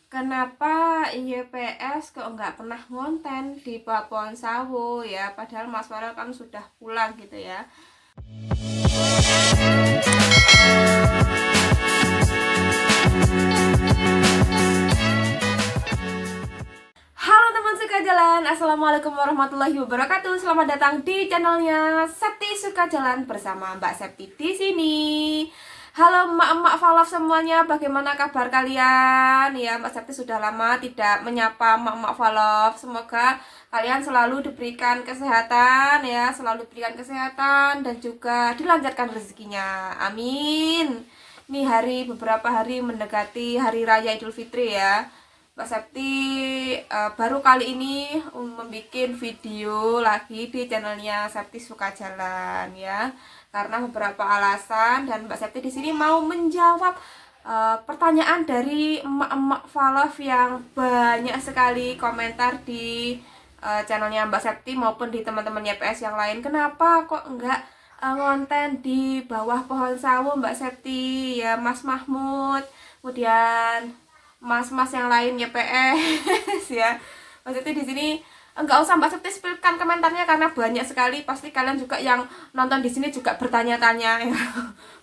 Kenapa YPS kok nggak pernah ngonten di Babon Sawo ya? Padahal Mas Farel kan sudah pulang gitu ya. Halo teman suka jalan, assalamualaikum warahmatullahi wabarakatuh. Selamat datang di channelnya Septi Suka Jalan bersama Mbak Septi di sini. Halo emak-emak Falaf semuanya, bagaimana kabar kalian? Ya, Mbak Septi sudah lama tidak menyapa emak-emak Falaf. Semoga kalian selalu diberikan kesehatan ya, selalu diberikan kesehatan dan juga dilancarkan rezekinya. Amin. Ini beberapa hari mendekati hari raya Idul Fitri ya. Mbak Septi baru kali ini membuat video lagi di channelnya Septi Suka Jalan ya, karena beberapa alasan, dan Mbak Septi di sini mau menjawab pertanyaan dari emak-emak Falaf yang banyak sekali komentar di channelnya Mbak Septi maupun di teman-teman YPS yang lain. Kenapa kok enggak ngonten di bawah pohon sawo Mbak Septi ya, Mas Mahmud, kemudian mas-mas yang lain YPS ya. Maksudnya di sini enggak usah Mbak Septi spillkan komentarnya karena banyak sekali, pasti kalian juga yang nonton di sini juga bertanya-tanya ya.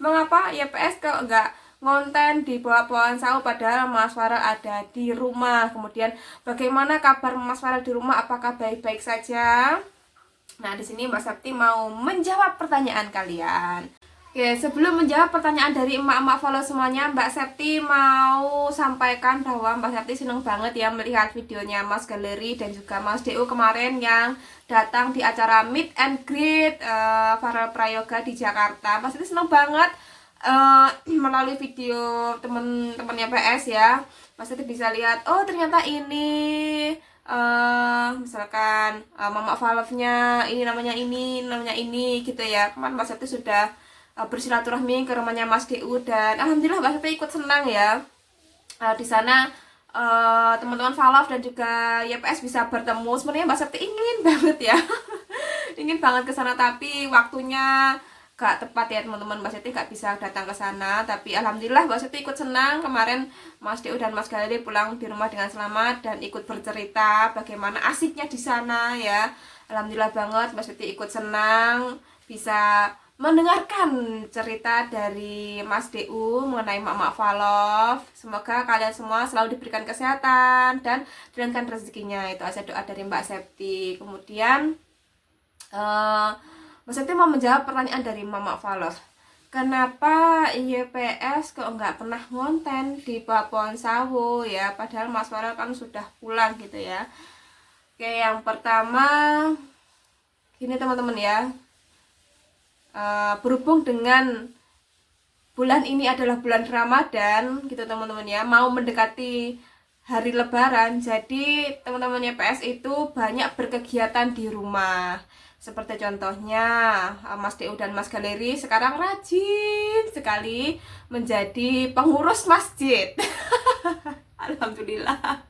Mengapa YPS kok enggak ngonten di bawah pohon sawo padahal Mas Farel ada di rumah. Kemudian bagaimana kabar Mas Farel di rumah, apakah baik-baik saja? Nah, di sini Mbak Septi mau menjawab pertanyaan kalian. Oke, sebelum menjawab pertanyaan dari emak-emak follow semuanya, Mbak Septi mau sampaikan bahwa Mbak Septi seneng banget ya melihat videonya Mas Galeri dan juga Mas DU kemarin yang datang di acara Meet and Greet Farel Prayoga di Jakarta. Mbak Septi seneng banget melalui video temen-temennya PS ya. Mbak Septi bisa lihat, oh ternyata ini misalkan mama Falafnya ini namanya ini gitu ya. Kemarin Mbak Septi sudah bersilaturahmi ke rumahnya Mas DU dan alhamdulillah Mbak Septi ikut senang ya. Di sana teman-teman Falaf dan juga YPS bisa bertemu. Sebenarnya Mbak Septi ingin banget ya ingin banget ke sana, tapi waktunya gak tepat ya teman-teman. Mbak Septi gak bisa datang ke sana, tapi alhamdulillah Mbak Septi ikut senang. Kemarin Mas DU dan Mas Galeri pulang di rumah dengan selamat dan ikut bercerita bagaimana asiknya di sana ya. Alhamdulillah banget Mbak Septi ikut senang bisa mendengarkan cerita dari Mas DU mengenai Mak Falaf. Semoga kalian semua selalu diberikan kesehatan dan dilancarkan rezekinya. Itu aja doa dari Mbak Septi. Kemudian Mbak Septi mau menjawab pertanyaan dari Mak Falaf. Kenapa YPS kok nggak pernah ngonten di Babon Sawo ya? Padahal Mas Farel kan sudah pulang gitu ya. Oke, yang pertama gini teman-teman ya. Berhubung dengan bulan ini adalah bulan Ramadan gitu teman-teman ya, mau mendekati hari Lebaran, jadi teman-teman YPS itu banyak berkegiatan di rumah. Seperti contohnya Mas DU dan Mas Galeri sekarang rajin sekali menjadi pengurus masjid. Alhamdulillah.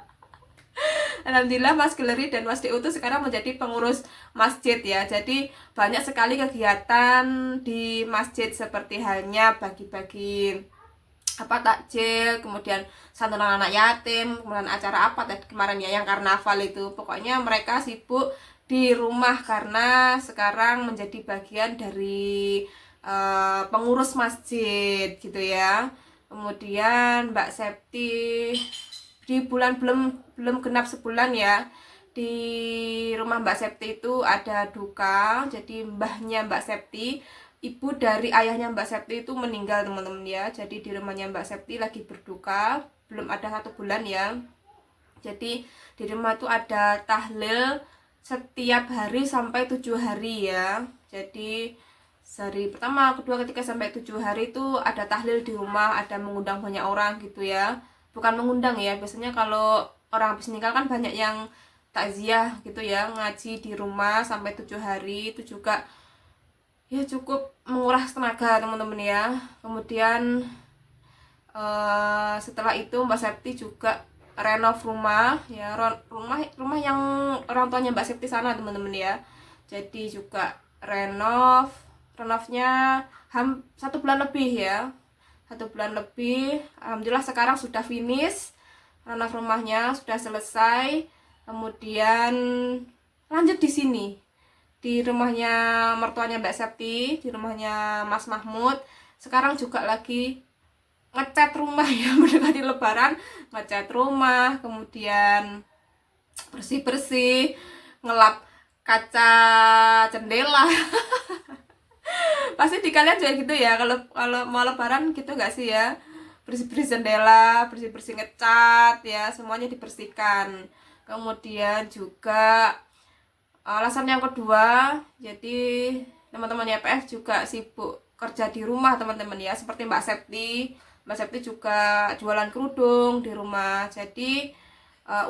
Alhamdulillah Mas Galeri dan Mas DU itu sekarang menjadi pengurus masjid ya. Jadi banyak sekali kegiatan di masjid seperti halnya bagi-bagi takjil, kemudian santunan anak yatim, kemudian acara apa tadi kemarin ya yang karnaval itu. Pokoknya mereka sibuk di rumah karena sekarang menjadi bagian dari pengurus masjid gitu ya. Kemudian Mbak Septi di bulan belum genap sebulan ya, di rumah Mbak Septi itu ada duka. Jadi mbahnya Mbak Septi, ibu dari ayahnya Mbak Septi itu meninggal teman-teman ya. Jadi di rumahnya Mbak Septi lagi berduka, belum ada 1 bulan ya. Jadi di rumah itu ada tahlil setiap hari sampai 7 hari ya. Jadi hari pertama, kedua, ketiga sampai 7 hari itu ada tahlil di rumah, ada mengundang banyak orang gitu ya. Bukan mengundang ya, biasanya kalau orang habis meninggal kan banyak yang takziah gitu ya, ngaji di rumah sampai 7 hari. Itu juga ya cukup menguras tenaga teman-teman ya. Kemudian setelah itu Mbak Septi juga renov rumah ya, rumah yang orang tuanya Mbak Septi sana teman-teman ya. Jadi juga renovnya 1 bulan lebih ya, 1 bulan lebih. Alhamdulillah sekarang sudah finish. ranah rumahnya sudah selesai. Kemudian lanjut di sini, di rumahnya mertuanya Mbak Septi, di rumahnya Mas Mahmud. Sekarang juga lagi ngecat rumah ya, mendekati Lebaran, ngecat rumah, kemudian bersih-bersih, ngelap kaca jendela. Pasti di kalian juga gitu ya, kalau kalau mau Lebaran gitu nggak sih ya? Bersih-bersih jendela, bersih-bersih ngecat ya, semuanya dibersihkan. Kemudian juga alasan yang kedua, jadi teman-teman YPS juga sibuk kerja di rumah teman-teman ya, seperti Mbak Septi. Mbak Septi juga jualan kerudung di rumah. Jadi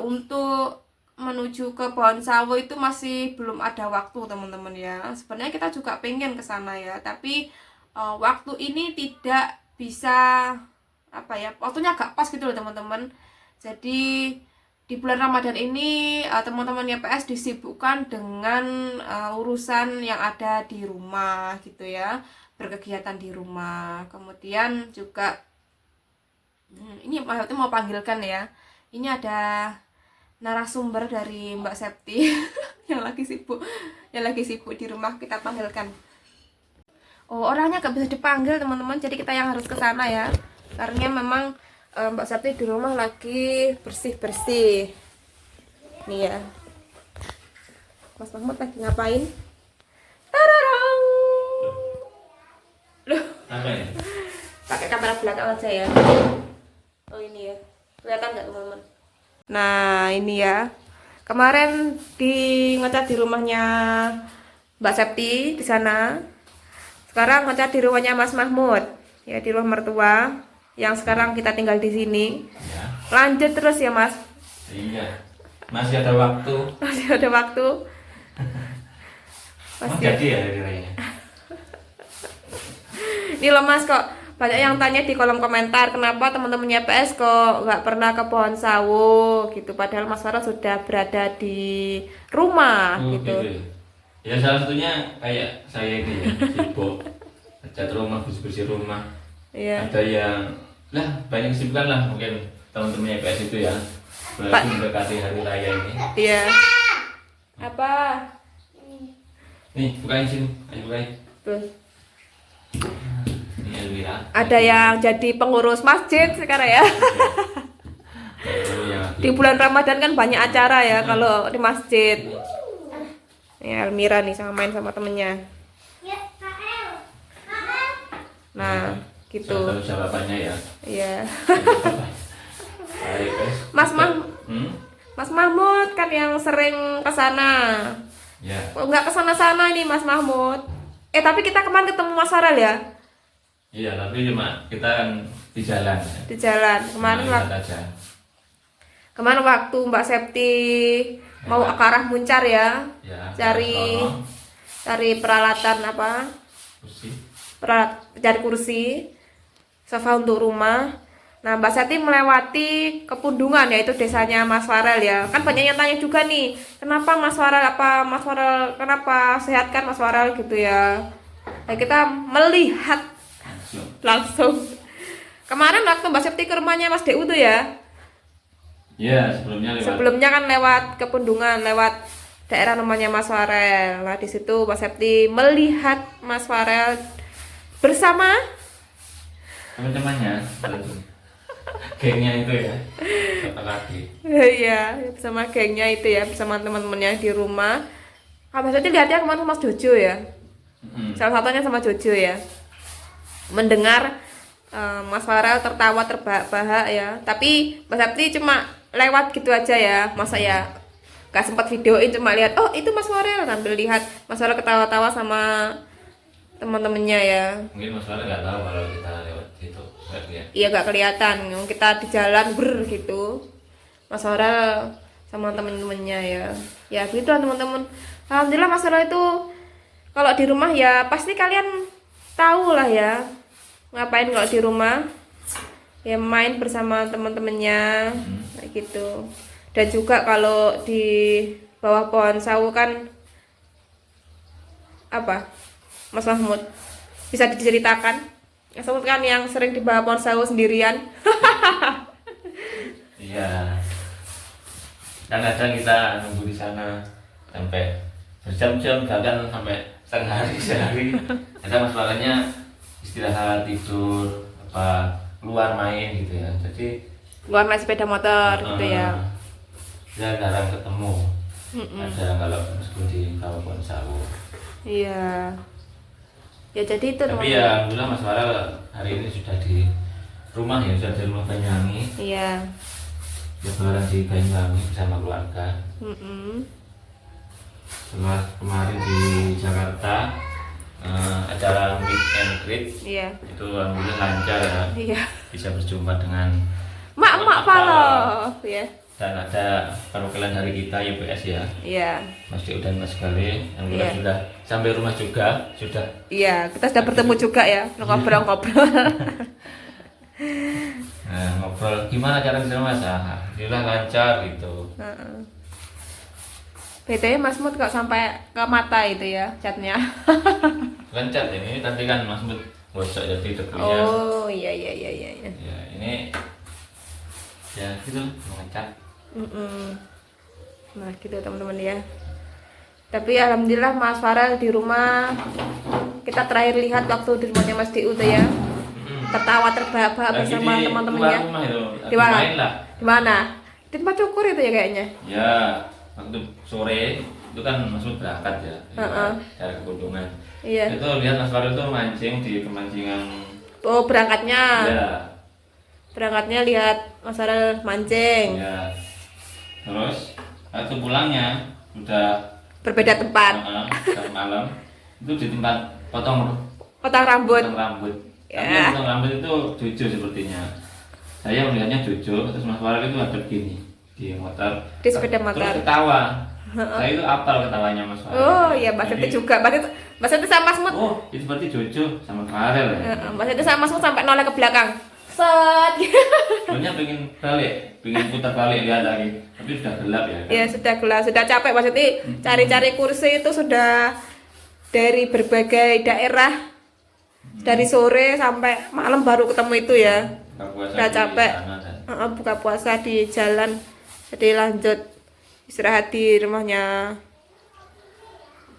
untuk menuju ke Pohon Sawo itu masih belum ada waktu teman-teman ya. Sebenarnya kita juga pengen ke sana ya, tapi waktu ini tidak bisa, apa ya, waktunya agak pas gitu loh teman-teman. Jadi di bulan Ramadan ini teman-teman YPS disibukkan dengan urusan yang ada di rumah gitu ya, berkegiatan di rumah. Kemudian juga ini Mbak mau panggilkan ya, ini ada narasumber dari Mbak Septi yang lagi sibuk di rumah, kita panggilkan. Oh, orangnya gak bisa dipanggil teman-teman, jadi kita yang harus ke sana ya, karena memang Mbak Septi di rumah lagi bersih-bersih nih ya. Mas Mahmud lagi ngapain? Tararang. Loh, pakai kamera belakang aja ya. Oh ini ya, kelihatan nggak teman-teman? Nah ini ya, kemarin ngecat di rumahnya Mbak Septi di sana. Sekarang ngecat di rumahnya Mas Mahmud ya, di rumah mertua yang sekarang kita tinggal di sini ya. Lanjut terus ya Mas. Iya, masih ada waktu. Masih ada waktu. Mas jadi ya hari raya. Ini loh Mas, kok banyak yang tanya di kolom komentar kenapa teman-temannya PS kok nggak pernah ke Pohon Sawo gitu, padahal Mas Farah sudah berada di rumah gitu. Ya salah satunya kayak saya ini ya, sibuk cat rumah, bersih-bersih rumah. Iya. Ada yang banyak kesibukan lah, mungkin teman-temannya PS itu ya, apalagi mendekati hari raya ini. Iya. Apa? Nih, bukain sini, ayo bukain. Tuh. Ini Elvira. Ada yang jadi pengurus masjid sekarang ya. Di bulan Ramadan kan banyak acara ya kalau di masjid. Ya Elmira nih sama main sama temennya. Nah, gitu. Salah satu bapaknya ya. Iya. Mas Mas Mahmud kan yang sering ke sana. Ya. Kok nggak ke sana-sana ini Mas Mahmud? Tapi kita kemarin ketemu Mas Farel ya? Iya, tapi cuma kita kan di jalan. Di jalan. Kemarin waktu Mbak Septi mau ke arah Muncar ya, cari peralatan apa? Cari kursi, sofa untuk rumah. Nah, Mbak Septi melewati Kepundungan, yaitu desanya Mas Farel ya. Kan banyak yang tanya juga nih, kenapa Mas Farel, kenapa sehat kan Mas Farel gitu ya. Nah, kita melihat langsung. Kemarin waktu Mbak Septi ke rumahnya Mas DU tuh ya. Iya, sebelumnya kan lewat Kepundungan, lewat daerah rumahnya Mas Farel. Nah, di situ Mbak Septi melihat Mas Farel bersama teman-temannya, gengnya itu ya, satu lagi. Iya, bersama gengnya itu ya, bersama teman-temannya di rumah. Mbak Septi lihatnya kemarin sama Mas Jojo ya. Salah satunya sama Jojo ya. Mendengar Mas Farel tertawa terbahak-bahak ya. Tapi Mbak Septi cuma lewat gitu aja ya, masa ya gak sempat videoin, cuma lihat oh itu Mas Farel, sambil lihat Mas Farel ketawa-tawa sama teman-temannya ya. Mungkin Mas Farel nggak tahu kalau kita lewat situ, iya gak kelihatan, kita di jalan gitu Mas Farel sama teman-temannya ya. Ya gitu lah teman-teman. Alhamdulillah Mas Farel itu kalau di rumah ya pasti kalian tahu lah ya ngapain kalau di rumah. Ya main bersama teman-temannya kayak gitu. Dan juga kalau di bawah pohon sawo kan apa Mas Mahmud bisa diceritakan? Mas Mahmud kan yang sering di bawah pohon sawo sendirian. Iya. Dan kadang kita nunggu di sana sampai berjam-jam, bahkan sampai setengah hari sehari. Kadang Mas Farelnya istirahat, tidur, apa keluar main gitu ya. Jadi Luar naik sepeda motor gitu ya. ya jarang ketemu. Ada kalau meskipun di Kabupaten Sawur. Iya. Ya jadi itu Tapi ya alhamdulillah Mas Farel hari ini sudah di rumah ya, sudah di rumah Banyuwangi. Iya. Lebaran di Banyuwangi bersama keluarga. Setelah kemarin di Jakarta acara meet and greet, Iya. itu alhamdulillah lancar ya. Iya. Bisa berjumpa dengan Mak Palo ya. dan ada perwakilan dari kita YPS ya, Iya. Mas Dio dan Mas Gale. Alhamdulillah Iya. sudah sampai rumah juga, sudah. Iya, kita sudah bertemu juga ya, ngobrol-ngobrol. Nah, ngobrol gimana cara di sana Mas? Alhamdulillah lancar gitu. BTW Mas Mut kok sampai ke mata itu ya catnya. Lancar ini tadi kan Mas Mut gosok jadi debunya. Oh iya. Ya ini ya gitu mengecat. Nah gitu teman-teman ya. Tapi alhamdulillah Mas Farel di rumah, kita terakhir lihat waktu di rumahnya Mas Diu tuh ya, tertawa terbahak-bahak bersama teman-temannya. Di mana? Di mana? Di tempat cukur itu ya kayaknya. Ya waktu sore itu kan Mas Mut berangkat ya, dari kekunjungan. Iya. Itu lihat Mas Farel tuh mancing di kemancingan. Oh berangkatnya. Ya. Berangkatnya lihat Mas Farel mancing. Ya. Terus waktu pulangnya udah Berbeda tempat. Saat malam itu di tempat potong Rambut. Tapi Ya. potong rambut itu jujur sepertinya. Saya melihatnya jujur, terus Mas Farel itu ada begini di motor. Di sepeda motor. Terus ketawa. Saya itu apal ketawanya Mas Farel. Oh iya, Mas Jadi, itu juga. Mas itu sama Mas Mut. oh, itu berarti jujur sama Farel ya. Mas itu sama Mas Mut sampai noleh ke belakang. Set. Sebenarnya pengen putar balik lihat lagi, tapi sudah gelap ya. Kan? Ya sudah gelap, sudah capek Mas Iti. Cari-cari kursi itu sudah dari berbagai daerah, dari sore sampai malam baru ketemu itu ya. Buka puasa Udah di capek. sana, kan? Buka puasa di jalan, jadi lanjut istirahat di rumahnya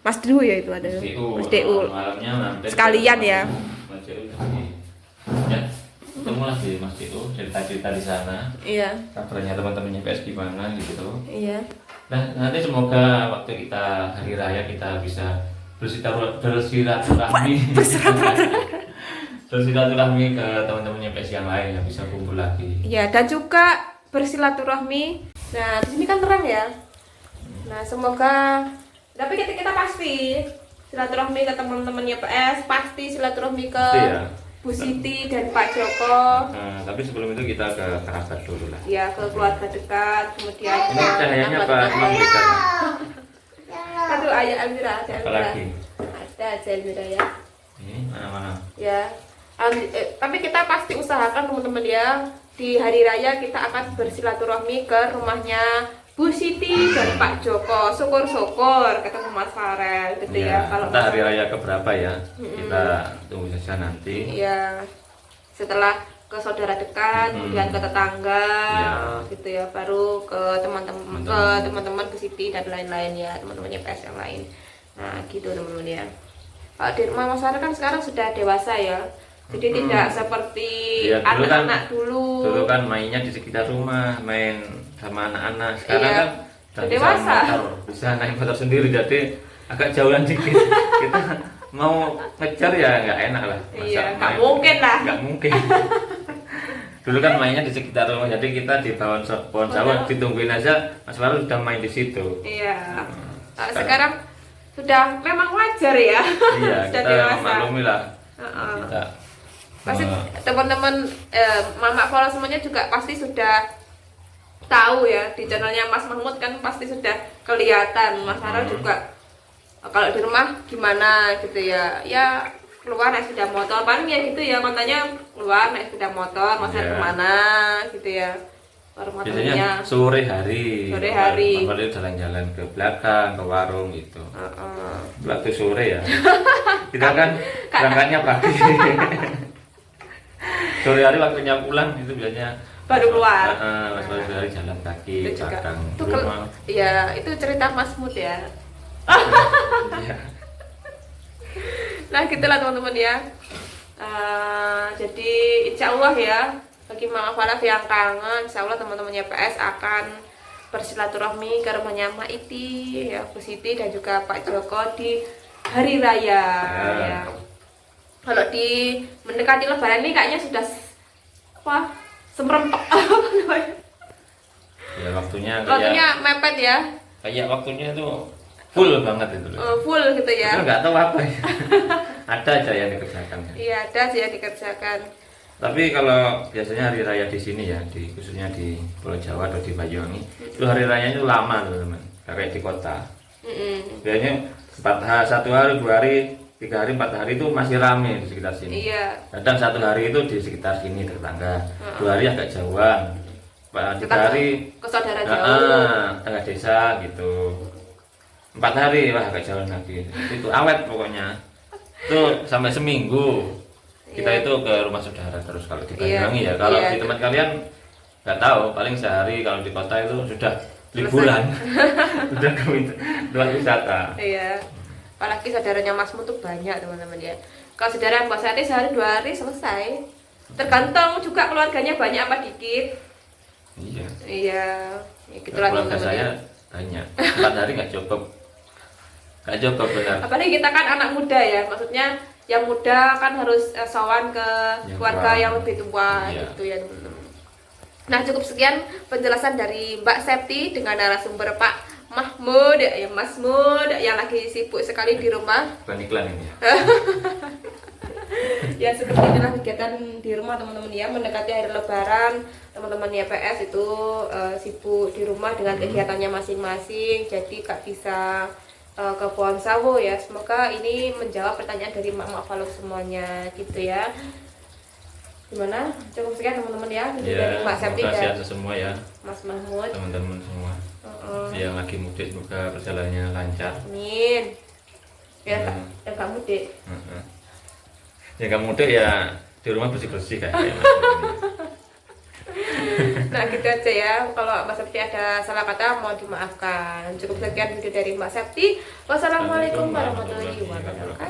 Mas Diu ya itu ada. Mas Diu. Malamnya mampir Sekalian ya. Mas Diu ya ketemu lagi Mas Diu, cerita-cerita di sana. Iya. Kabarnya teman-temannya PS gimana gitu. Iya. Nah nanti semoga waktu kita hari raya kita bisa bersilaturahmi bersilaturahmi ke teman-temannya PS yang lain yang bisa kumpul lagi. Iya, dan juga bersilaturahmi. Nah, di sini kan terang ya. Nah, semoga tapi kita pasti silaturahmi ke teman-temannya PS, pasti silaturahmi ke Pasti ya. Bu Siti dan Pak Joko. Nah, tapi sebelum itu kita ke kerabat dulu lah. Ya, ke keluarga dekat, kemudian Ini cahayanya apa cuma berikan? Aduh, ayah Elvira, ada Apa Elvira. lagi? Ada aja Elvira ya. Ini mana-mana. Ya. Tapi kita pasti usahakan teman-teman ya, di hari raya kita akan bersilaturahmi ke rumahnya Bu Siti dan Pak Joko. Syukur-syukur ketemu Mas Farel gitu ya. Kalau kita hari raya keberapa ya? Kita tunggu saja nanti. ya setelah ke saudara dekat, kemudian ke tetangga, Ya. gitu ya, baru ke teman-teman Bu Siti dan lain-lain ya, teman-temannya PS yang lain. Nah, gitu teman-teman ya. Kalau di rumah Mas Farel kan sekarang sudah dewasa ya. Jadi tidak seperti Ya, anak-anak dulu. Dulu kan mainnya di sekitar rumah, main sama anak-anak. Sekarang Iya. kan udah Udah dewasa. bisa naik motor sendiri, jadi agak jauhan dikit. Kita mau ngejar ya nggak enak lah. Masa Iya, nggak main- mungkin lah. Nggak mungkin. Dulu kan mainnya di sekitar rumah, jadi kita di pohon sawo ditungguin aja. Mas Farel sudah main di situ. Iya. Nah, sekarang sudah memang wajar ya. Iya, Sudah kita dewasa. maklumi lah. Heeh. Kita Pasti teman-teman Mama Pola semuanya juga pasti sudah tahu ya, di channelnya Mas Mahmud kan pasti sudah kelihatan. Mas Farel juga kalau di rumah gimana gitu ya, ya keluar naik sepeda motor paling ya gitu ya, kontennya keluar naik sepeda motor, Mas Farel Iya. kemana gitu ya, warung biasanya motornya. sore hari. Sore hari. Mas Farel jalan-jalan ke belakang, ke warung gitu. Waktu sore ya. Kita kan berangkatnya pagi. Sore hari waktunya pulang itu biasanya baru keluar. Mas baru hari jalan kaki Itu juga. belakang Itu rumah. ya itu cerita Mas Mut ya. Iya. Nah gitulah teman-teman ya. Jadi insya Allah ya bagi Mak Faraf yang kangen, insya Allah teman-temannya PS akan bersilaturahmi ke rumahnya Mak Iti, ya Bu Siti dan juga Pak Joko di hari raya. Ya. Kalau di mendekati Lebaran ini kayaknya sudah apa semerempek apa namanya? Ya waktunya Mepet ya. kayak waktunya itu full banget itu loh. Full gitu ya. Tapi nggak tahu apa ya. Ada aja yang dikerjakan. Iya ada sih yang dikerjakan. Tapi kalau biasanya hari raya di sini ya, khususnya di Pulau Jawa atau di Banyuwangi, itu hari rayanya itu lama teman-teman, kayak di kota. Biasanya 1 hari, 2 hari, 3 hari, 4 hari itu masih rame di sekitar sini. Iya. Kadang 1 hari itu di sekitar sini tetangga, 2 hari agak jauhan, 3 hari ke saudara jauh. tengah desa gitu. 4 hari wah agak jauh lagi. Itu awet pokoknya. Itu sampai seminggu. Kita itu ke rumah saudara terus kalau di Banyuwangi ya. Kalau di tempat kalian nggak tahu, paling sehari. Kalau di kota itu sudah liburan, sudah ke tempat wisata. Iya. Apalagi saudaranya Masmu tuh banyak teman-teman ya. Kalau saudara Mbak Sati sehari 2 hari selesai. Tergantung juga keluarganya banyak apa dikit. Iya. Iya. Ya, gitulah Keluarga teman-teman saya ya. banyak. 4 hari nggak cukup. Nggak cukup benar. Apalagi kita kan anak muda ya, maksudnya yang muda kan harus sowan ke keluarga yang lebih tua gitu ya teman-teman. Nah cukup sekian penjelasan dari Mbak Septi dengan narasumber Pak Mahmud ya Mas Mud yang lagi sibuk sekali di rumah. Bukan iklan ini ya. Ya seperti inilah kegiatan di rumah teman-teman ya, mendekati hari Lebaran teman-teman ya PS itu sibuk di rumah dengan kegiatannya masing-masing, jadi gak bisa ke pohon sawo ya. Semoga ini menjawab pertanyaan dari Mak Faluk semuanya gitu ya. Gimana? Cukup sekian teman-teman ya, dari Mbak Septi dan semua ya, Mas Mahmud, teman-teman semua yang lagi mudik, semoga perjalanannya lancar. amin. Ya gak mudik. Ya nggak mudik ya di rumah bersih-bersih kayak Nah gitu aja ya, kalau Mbak Septi ada salah kata mohon dimaafkan. Cukup sekian video dari Mbak Septi. Wassalamualaikum warahmatullahi wabarakatuh.